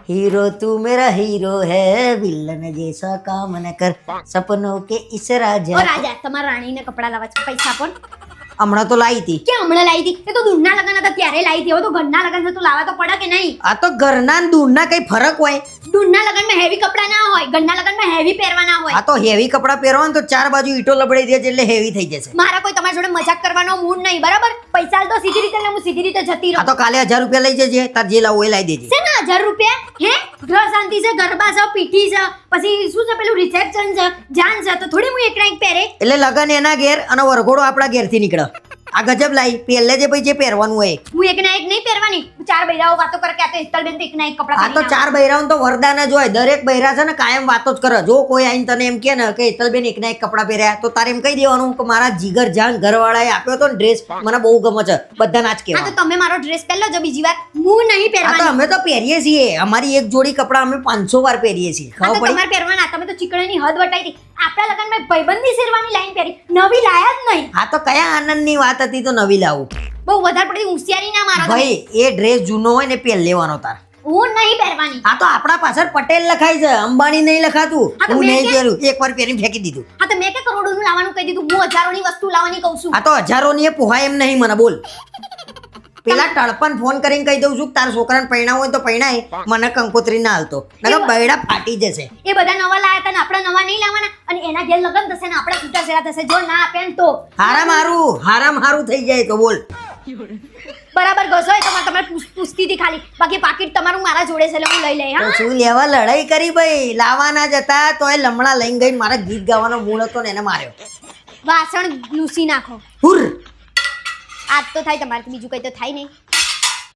Hero तू मेरा hero है विलन जैसा काम न कर सपनों के इस ઓ राजा રાજા તમારા રાણીને કપડા લાવવા છે પૈસા પણ હમણાં તો લાવી હતી કે હમણાં લાવી હતી એ તો દૂરના લગન હતા ત્યારે લાવી હતી હવે તો ઘરના લગન છે તો લાવવા તો પડે કે નહીં આ તો ઘરના ને દૂરના કઈ ફરક હોય દૂરના લગનમાં હેવી કપડા ના હોય ઘરના લગનમાં હેવી પહેરવાના હોય આ તો હેવી કપડાં પહેરવાનું તો ચાર બાજુ ઈટો લબડાઈ દે છે એટલે હેવી થઈ જશે મારા કોઈ તમારી જોડે મજાક કરવાનો મૂડ નહીં બરાબર પૈસા તો સીધી રીતે હું સીધી રીતે જતી આ રહું તો કાલે 1000 રૂપિયા લઈ જજે તાર જે લાવું એ લાવી દેજે છે ને 1000 રૂપિયા હે ગ્રહ શાંતિ છે ગરબા છે પીઠી છે પછી શું છે પેલું રિસેપ્શન છે જાન છે તો થોડી હું એકના એક પહેરે એટલે લગન એના ઘેર અને વરઘોડો આપણા ઘેરથી નીકળે આ ગજબ લાઈ પહેલે જે પછી જે પહેરવાનું હોય હું એકના એક નહીં પહેરવાની ચાર બૈરાઓ વાતો કરે કે આ તો હેતલબેન તો એકના એક કપડા આ તો ચાર બૈરાઓ તો વરદાન જ હોય દરેક બૈરા છે ને કાયમ વાતો જ કરે જો કોઈ આઈને તને એમ કે ને કે હેતલબેન એકના એક કપડા પહેર્યા તો તારે એમ કહી દેવાનું કે મારા જીગર જાન ઘરવાળાએ આપ્યો તો ને ડ્રેસ મને બહુ ગમે છે બધા નાચ હા તો કહેવા તમે મારો ડ્રેસ પહેરલો જો બીજી વાર હું નહીં આ તો પહેરવાની અમે તો પહેરીએ છીએ અમારી એક જોડી કપડા અમે 500 વાર પહેરીએ છીએ હા તો ખબર પડી તમારે પહેરવાના તમે તો ચીકણીની હદ વટાઈ હતી આપણા લગનમાં ભાઈબંધી શેરવાની લાઈન પહેરી નવી લાયા જ નહીં હા તો કયા આનંદની વાત હતી તો નવી લાવું બહુ વધારે પડતી હોશિયારી ના મારો તમે. ભાઈ એ ડ્રેસ જૂનો હોય ને પહેર લેવાનો તાર હું નહીં પહેરવાની આ તો આપણા પાછળ પટેલ લખાય છે અંબાણી નહીં લખાતું હા તો હું મેં નહીં કે- પહેરું એકવાર પહેરીને ફેંકી દીધું હા તો મેં કે કરોડોનું લાવવાનું કહી દીધું હું હજારોની વસ્તુ લાવવાની કહું છું આ તો હજારોની એ પોહાય એમ નહીં મને બોલ પેલા ટળપન ફોન કરીને કહી દઉં છું કે તારા છોકરાને પૈણાવ હોય તો પૈણાય મને કંકોત્રી ના હાલતો નકર બૈડા ફાટી જશે એ બધા નવા લાયા હતા ને આપણે નવા નહીં લાવવાના અને એના ઘેર લગન થશે ને આપણા છૂટા છેડા થશે જો ના આપે ને તો હારામ હારું થઈ જાય તો બોલ બરાબર ઘસો એ તમારે પૂછતી હતી ખાલી બાકી પાકીટ તમારું મારા જોડે છે એટલે હું લઈ લઈ તો હા શું લેવા લડાઈ કરી ભાઈ લાવવાના જતા તો એ લમણા લઈને ગઈ મારા ગીત ગાવાનો મૂળ હતો ને એને માર્યો વાસણ લૂસી નાખો હુર આજ તો થાય તમારે બીજું કઈ તો થાય નહીં